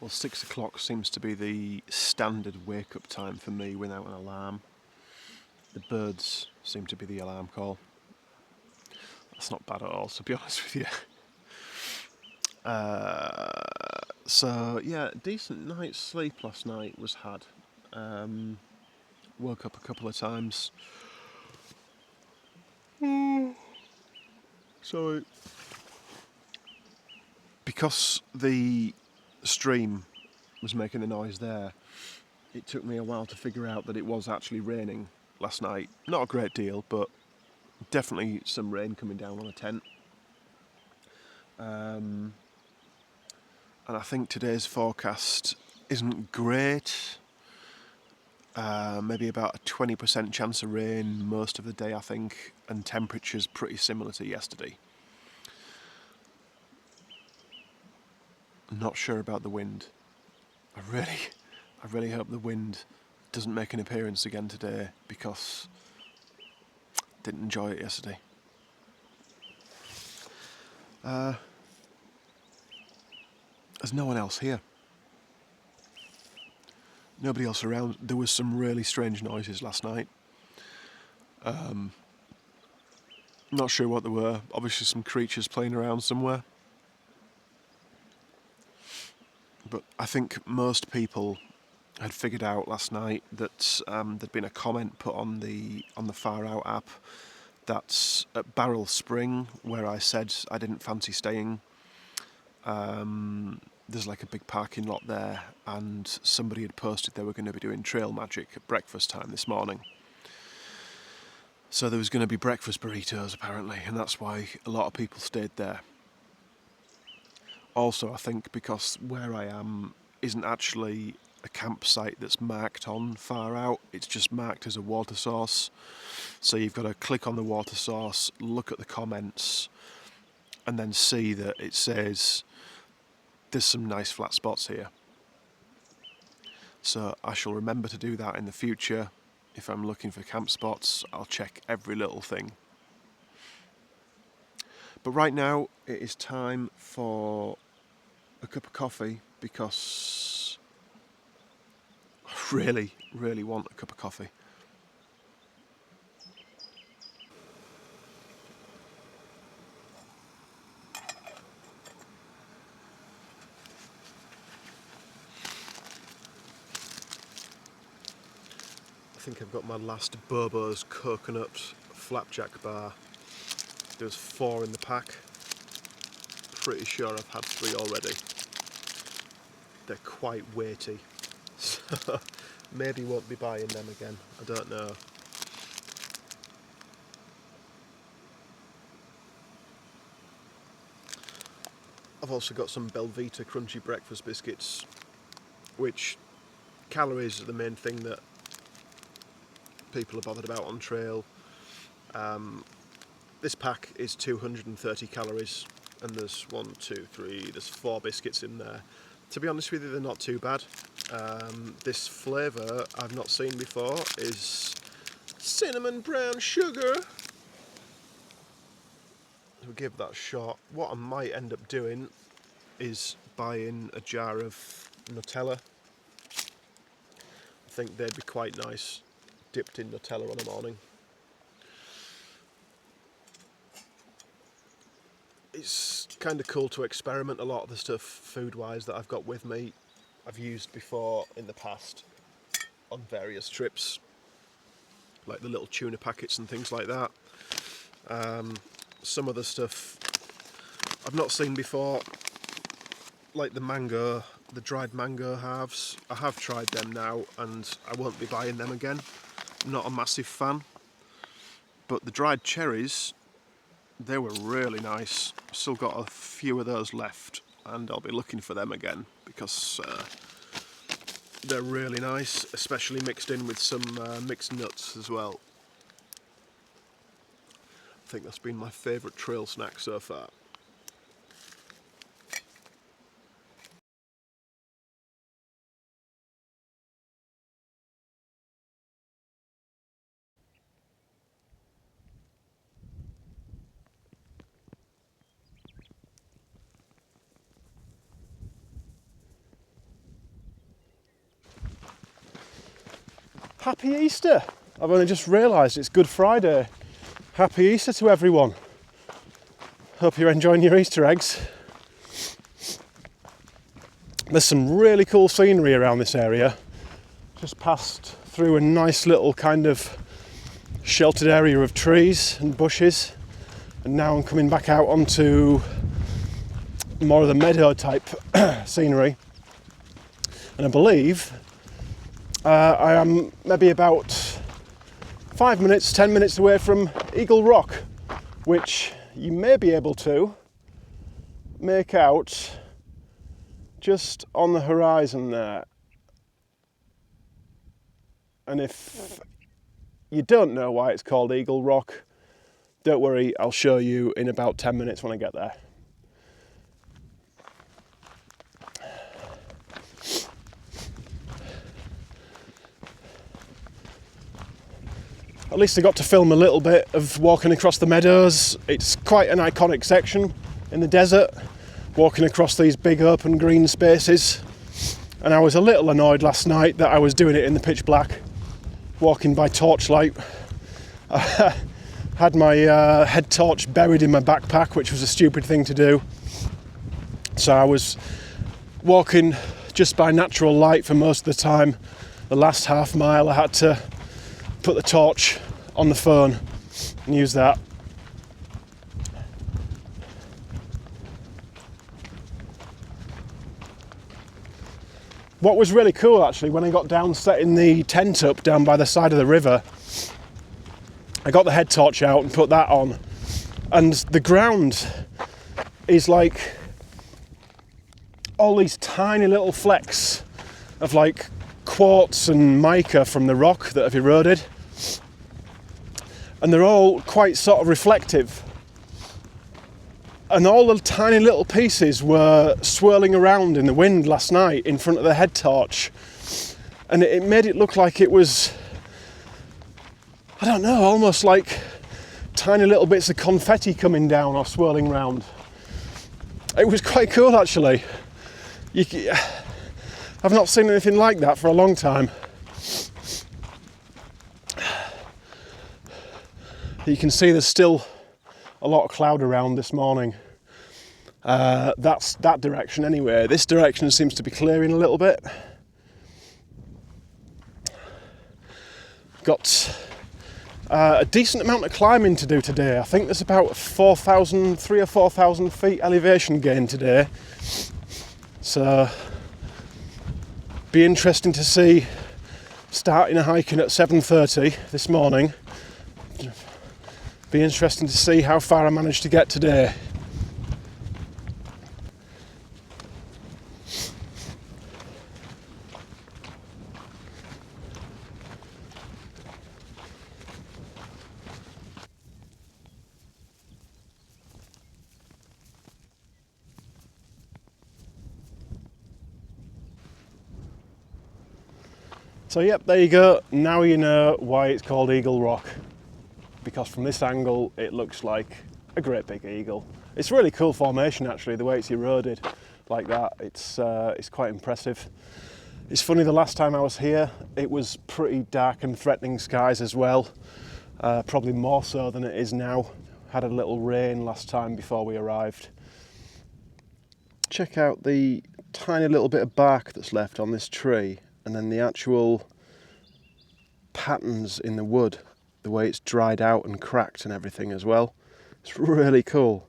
Well, 6 o'clock seems to be the standard wake-up time for me without an alarm. The birds seem to be the alarm call. That's not bad at all, to be honest with you. So, yeah, decent night's sleep last night was had. Woke up a couple of times. So, because the stream was making the noise there, it took me a while to figure out that it was actually raining last night. Not a great deal, but definitely some rain coming down on a tent. And I think today's forecast isn't great. Maybe about a 20% chance of rain most of the day, I think, and temperatures pretty similar to yesterday. I'm not sure about the wind. I really hope the wind doesn't make an appearance again today, because I didn't enjoy it yesterday. There's no one else here. Nobody else around. There was some really strange noises last night. Not sure what they were. Obviously some creatures playing around somewhere. But I think most people had figured out last night that there'd been a comment put on the Far Out app that's at Barrel Spring, where I said I didn't fancy staying. There's like a big parking lot there, and somebody had posted they were going to be doing trail magic at breakfast time this morning. So there was going to be breakfast burritos apparently, and that's why a lot of people stayed there. Also, I think because where I am isn't actually a campsite that's marked on Far Out, it's just marked as a water source. So you've got to click on the water source, look at the comments, and then see that it says there's some nice flat spots here. So I shall remember to do that in the future. If I'm looking for camp spots, I'll check every little thing. But right now, it is time for a cup of coffee, because I really, really want a cup of coffee. I think I've got my last Bobo's coconut flapjack bar. There's 4 in the pack. Pretty sure I've had 3 already. They're quite weighty, so maybe won't be buying them again. I don't know. I've also got some Belvita crunchy breakfast biscuits, which calories are the main thing that people are bothered about on trail. This pack is 230 calories, and there's 4 biscuits in there. To be honest with you, they're not too bad. This flavour I've not seen before is cinnamon brown sugar. We'll give that a shot. What I might end up doing is buying a jar of Nutella. I think they'd be quite nice, dipped in Nutella on a morning. It's kind of cool to experiment. A lot of the stuff food-wise that I've got with me, I've used before in the past on various trips, like the little tuna packets and things like that. Some of the stuff I've not seen before, like the dried mango halves. I have tried them now, and I won't be buying them again. I'm not a massive fan. But the dried cherries, they were really nice. Still got a few of those left, and I'll be looking for them again, because they're really nice, especially mixed in with some mixed nuts as well. I think that's been my favourite trail snack so far. Happy Easter! I've only just realised it's Good Friday. Happy Easter to everyone. Hope you're enjoying your Easter eggs. There's some really cool scenery around this area. Just passed through a nice little kind of sheltered area of trees and bushes, and now I'm coming back out onto more of the meadow type scenery. And I believe I am maybe about 5 minutes, 10 minutes away from Eagle Rock, which you may be able to make out just on the horizon there. And if you don't know why it's called Eagle Rock, don't worry, I'll show you in about 10 minutes when I get there. At least I got to film a little bit of walking across the meadows. It's quite an iconic section in the desert, walking across these big open green spaces. And I was a little annoyed last night that I was doing it in the pitch black, walking by torchlight. I had my head torch buried in my backpack, which was a stupid thing to do. So I was walking just by natural light for most of the time. The last half mile I had to put the torch on the phone and use that. What was really cool actually, when I got down setting the tent up down by the side of the river, I got the head torch out and put that on, and the ground is like all these tiny little flecks of like quartz and mica from the rock that have eroded, and they're all quite sort of reflective, and all the tiny little pieces were swirling around in the wind last night in front of the head torch, and it made it look like it was, I don't know, almost like tiny little bits of confetti coming down or swirling around. It was quite cool actually. I've not seen anything like that for a long time. You can see there's still a lot of cloud around this morning. That's that direction anyway. This direction seems to be clearing a little bit. Got a decent amount of climbing to do today. I think there's about 3,000 or 4,000 feet elevation gain today. So be interesting to see, starting a hiking at 7:30 this morning. Be interesting to see how far I managed to get today. So yep, there you go. Now you know why it's called Eagle Rock. Because from this angle it looks like a great big eagle. It's a really cool formation actually, the way it's eroded like that. It's quite impressive. It's funny, the last time I was here it was pretty dark and threatening skies as well, probably more so than it is now. Had a little rain last time before we arrived. Check out the tiny little bit of bark that's left on this tree, and then the actual patterns in the wood, the way it's dried out and cracked and everything as well. It's really cool.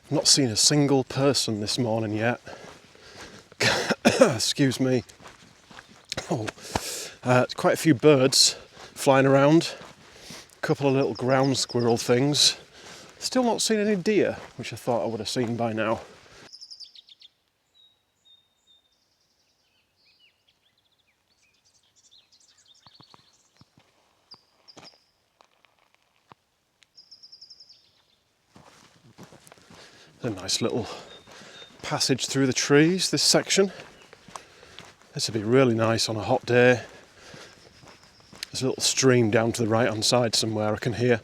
I've not seen a single person this morning yet. Excuse me. Quite a few birds flying around. A couple of little ground squirrel things. Still not seen any deer, which I thought I would have seen by now. A nice little passage through the trees, this section. This would be really nice on a hot day. There's a little stream down to the right hand side somewhere I can hear.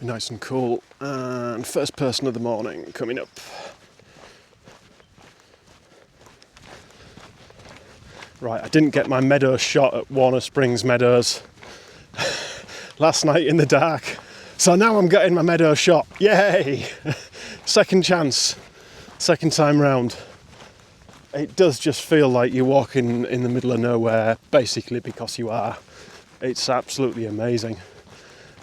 Be nice and cool. And first person of the morning coming up. Right, I didn't get my meadow shot at Warner Springs Meadows last night in the dark. So now I'm getting my meadow shot. Yay! Second chance. Second time round. It does just feel like you're walking in the middle of nowhere, basically, because you are. It's absolutely amazing.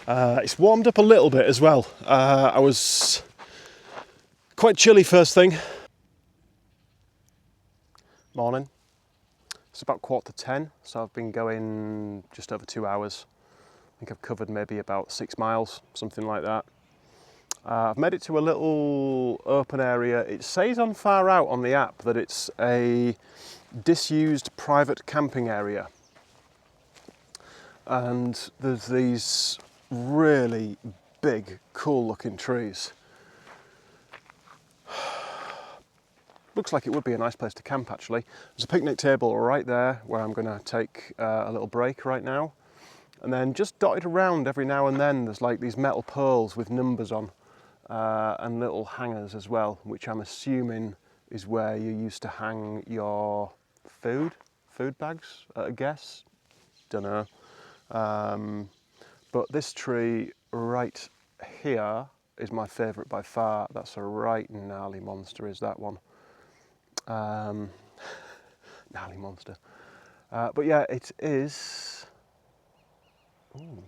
It's warmed up a little bit as well. I was quite chilly first thing. Morning. It's about 9:45, so I've been going just over 2 hours. I think I've covered maybe about 6 miles, something like that. I've made it to a little open area. It says on far out on the app that it's a disused private camping area. And there's these really big, cool looking trees. Looks like it would be a nice place to camp actually. There's a picnic table right there where I'm going to take a little break right now. And then just dotted around every now and then there's like these metal poles with numbers on and little hangers as well, which I'm assuming is where you used to hang your food bags, I guess. Don't know. But this tree right here is my favourite by far. That's a right gnarly monster, is that one. Gnarly monster. But yeah, it is. Ooh.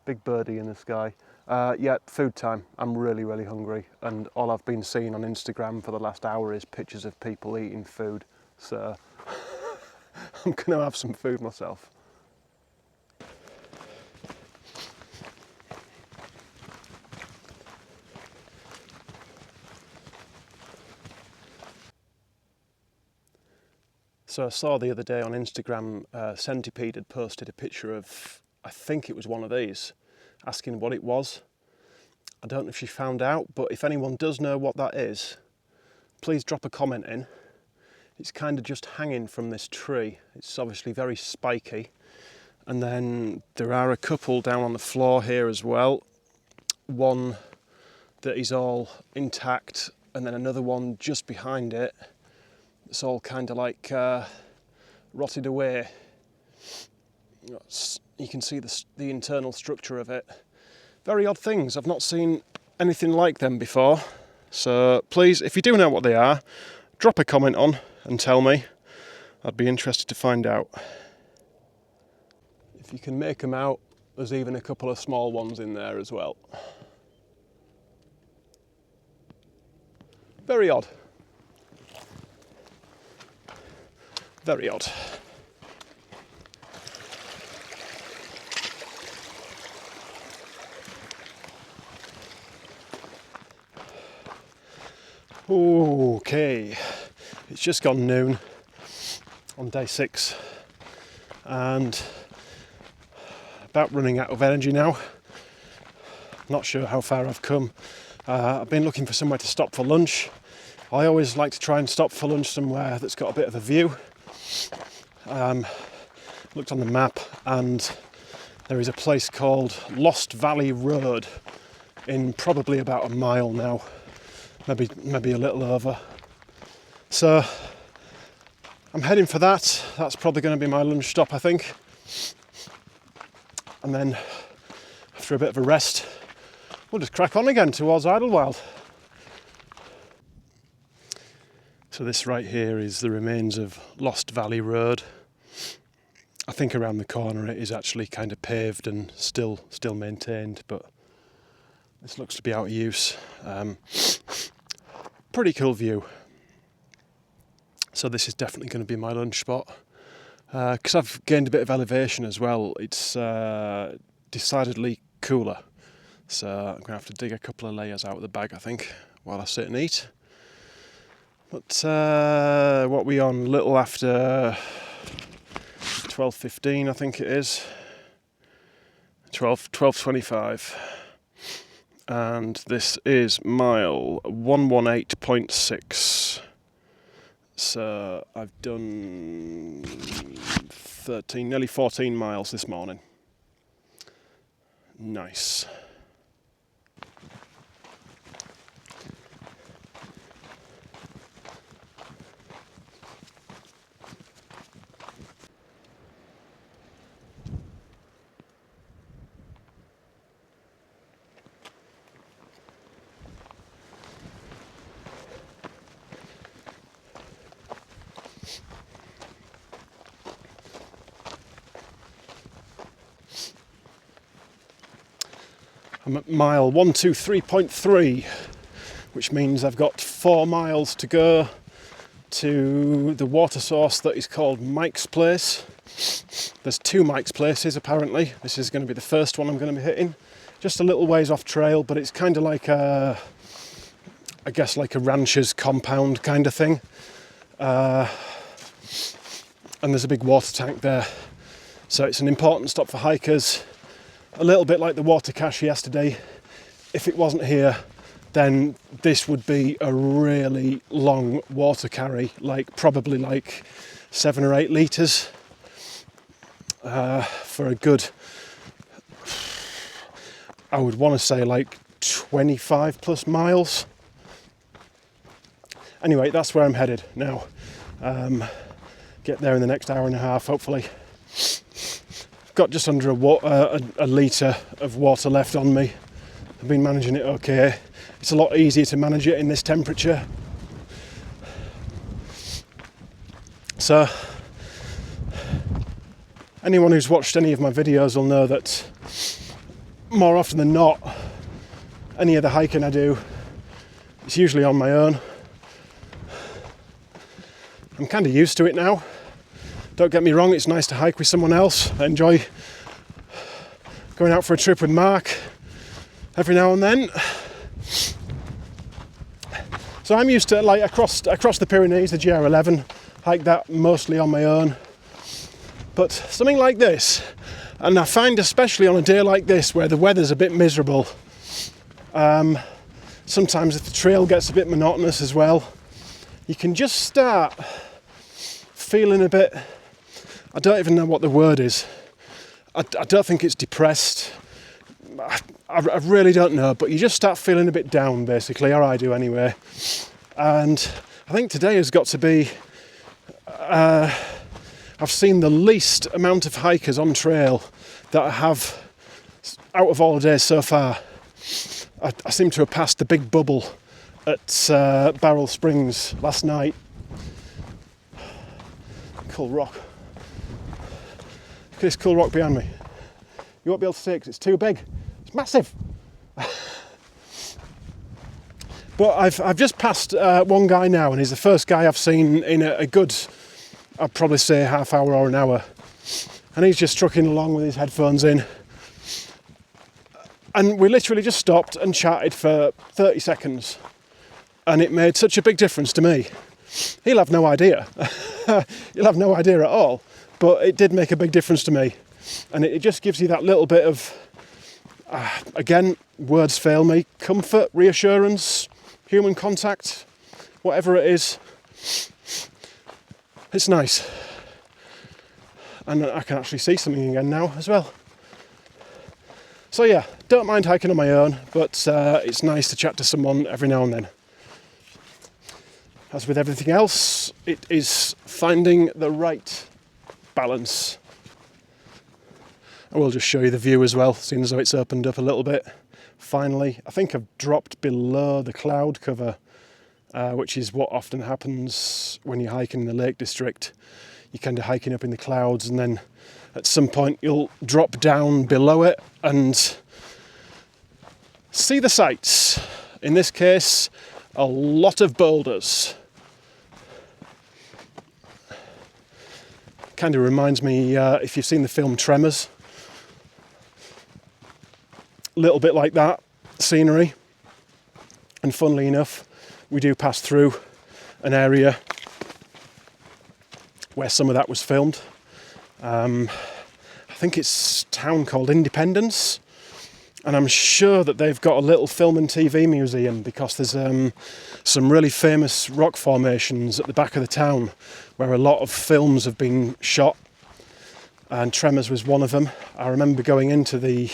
Big birdie in the sky. Yeah, food time. I'm really, really hungry. And all I've been seeing on Instagram for the last hour is pictures of people eating food. So I'm going to have some food myself. So I saw the other day on Instagram, Centipede had posted a picture of, I think it was one of these, asking what it was. I don't know if she found out, but if anyone does know what that is, please drop a comment in. It's kind of just hanging from this tree. It's obviously very spiky. And then there are a couple down on the floor here as well. One that is all intact, and then another one just behind it. It's all kind of like rotted away. You can see the internal structure of it. Very odd things. I've not seen anything like them before. So please, if you do know what they are, drop a comment on and tell me. I'd be interested to find out. If you can make them out, there's even a couple of small ones in there as well. Very odd. Very odd. Okay, it's just gone noon on day 6 and about running out of energy now. Not sure how far I've come. I've been looking for somewhere to stop for lunch. I always like to try and stop for lunch somewhere that's got a bit of a view. Looked on the map and there is a place called Lost Valley Road in probably about a mile now, maybe a little over. So I'm heading for that. That's probably going to be my lunch stop, I think. And then after a bit of a rest, we'll just crack on again towards Idlewild. So this right here is the remains of Lost Valley Road. I think around the corner it is actually kind of paved and still maintained, but this looks to be out of use. Pretty cool view. So this is definitely going to be my lunch spot. Because I've gained a bit of elevation as well, it's decidedly cooler. So I'm going to have to dig a couple of layers out of the bag, I think, while I sit and eat. But what are we on? A little after 12:15, I think it is. 12:25. And this is mile 118.6. So I've done 13, nearly 14 miles this morning. Nice. I'm at mile 123.3, which means I've got 4 miles to go to the water source that is called Mike's Place. There's 2 Mike's Places apparently. This is going to be the first one I'm going to be hitting. Just a little ways off trail, but it's kind of like I guess like a rancher's compound kind of thing. And there's a big water tank there. So it's an important stop for hikers. A little bit like the water cache yesterday. If it wasn't here, then this would be a really long water carry, probably like 7 or 8 litres for a good, I would want to say like 25 plus miles. Anyway, that's where I'm headed now. Get there in the next hour and a half, hopefully. Got just under a litre of water left on me. I've been managing it okay. It's a lot easier to manage it in this temperature. So, anyone who's watched any of my videos will know that more often than not, any of the hiking I do, it's usually on my own. I'm kind of used to it now. Don't get me wrong, it's nice to hike with someone else. I enjoy going out for a trip with Mark every now and then. So I'm used to, like, across the Pyrenees, the GR11, hike that mostly on my own. But something like this, and I find especially on a day like this where the weather's a bit miserable, sometimes if the trail gets a bit monotonous as well, you can just start feeling a bit, I don't even know what the word is. I don't think it's depressed. I really don't know, but you just start feeling a bit down, basically, or I do anyway. And I think today has got to be, I've seen the least amount of hikers on trail that I have out of all the days so far. I seem to have passed the big bubble at Barrel Springs last night. Cool rock. Look at this cool rock behind me. You won't be able to see it because it's too big. It's massive. But I've just passed one guy now, and he's the first guy I've seen in a good, I'd probably say half hour or an hour. And he's just trucking along with his headphones in. And we literally just stopped and chatted for 30 seconds. And it made such a big difference to me. He'll have no idea. He'll have no idea at all. But it did make a big difference to me. And it just gives you that little bit of, again, words fail me, comfort, reassurance, human contact, whatever it is. It's nice. And I can actually see something again now as well. So yeah, don't mind hiking on my own, but it's nice to chat to someone every now and then. As with everything else, it is finding the right balance. I will just show you the view as well, seeing as though it's opened up a little bit. Finally, I think I've dropped below the cloud cover, which is what often happens when you're hiking in the Lake District. You're kind of hiking up in the clouds, and then at some point you'll drop down below it and see the sights. In this case, a lot of boulders. Kind of reminds me, if you've seen the film Tremors, a little bit like that scenery. And funnily enough, we do pass through an area where some of that was filmed. I think it's a town called Independence, and I'm sure that they've got a little film and TV museum, because there's some really famous rock formations at the back of the town where a lot of films have been shot, and Tremors was one of them. I remember going into the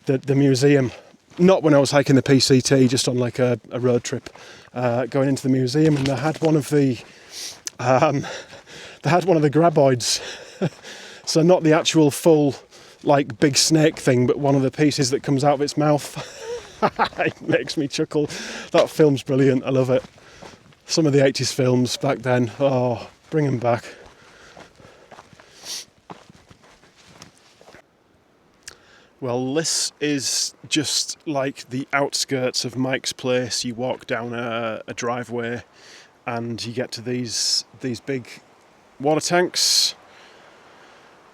the museum. Not when I was hiking the PCT, just on like a road trip, going into the museum, and they had one of the graboids. So not the actual full like big snake thing, but one of the pieces that comes out of its mouth. It makes me chuckle. That film's brilliant. I love it. Some of the 80s films back then. Oh, bring them back. Well, this is just like the outskirts of Mike's place. You walk down a driveway and you get to these big water tanks,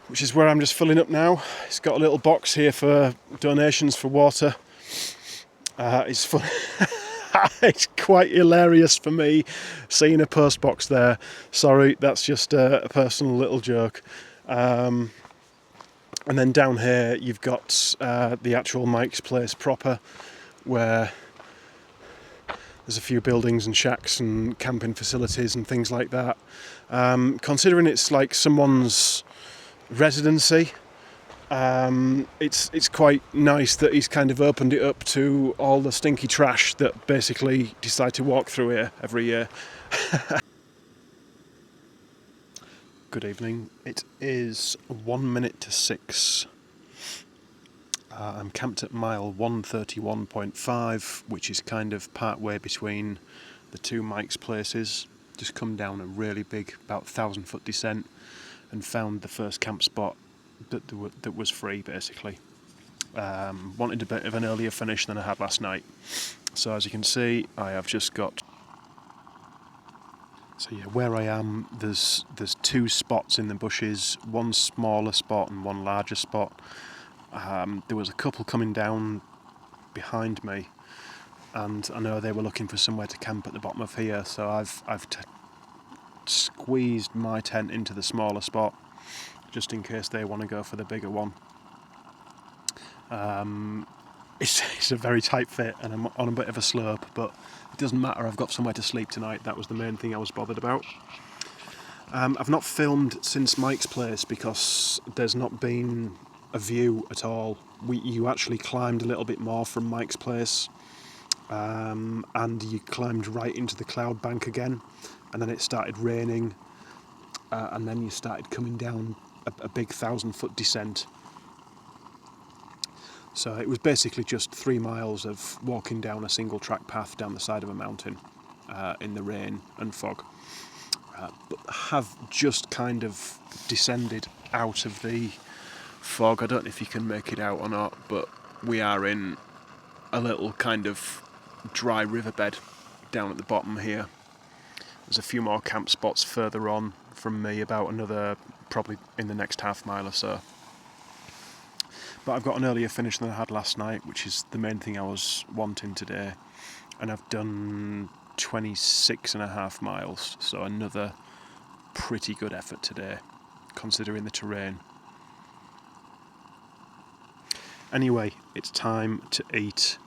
which is where I'm just filling up now. It's got a little box here for donations for water. It's fun. It's quite hilarious for me seeing a post box there. Sorry, that's just a personal little joke. And then down here you've got the actual Mike's place proper, where there's a few buildings and shacks and camping facilities and things like that. Considering it's like someone's residency, it's quite nice that he's kind of opened it up to all the stinky trash that basically decide to walk through here every year. Good evening. It is 1 minute to 6. I'm camped at mile 131.5, which is kind of part way between the two Mike's places. Just come down a really big, about 1,000-foot descent, and found the first camp spot that was free, basically. Wanted a bit of an earlier finish than I had last night. So as you can see, I have just got... So yeah, where I am, there's two spots in the bushes, one smaller spot and one larger spot. There was a couple coming down behind me, and I know they were looking for somewhere to camp at the bottom of here, so I've squeezed my tent into the smaller spot, just in case they want to go for the bigger one. It's a very tight fit, and I'm on a bit of a slope, but it doesn't matter. I've got somewhere to sleep tonight. That was the main thing I was bothered about. I've not filmed since Mike's place because there's not been a view at all. You actually climbed a little bit more from Mike's place, and you climbed right into the cloud bank again, and then it started raining, and then you started coming down a big 1,000-foot descent. So it was basically just 3 miles of walking down a single track path down the side of a mountain in the rain and fog. But have just kind of descended out of the fog. I don't know if you can make it out or not, but we are in a little kind of dry riverbed down at the bottom here. There's a few more camp spots further on from me, about another, probably in the next half mile or so. But I've got an earlier finish than I had last night, which is the main thing I was wanting today. And I've done 26.5 miles, so another pretty good effort today, considering the terrain. Anyway, it's time to eat.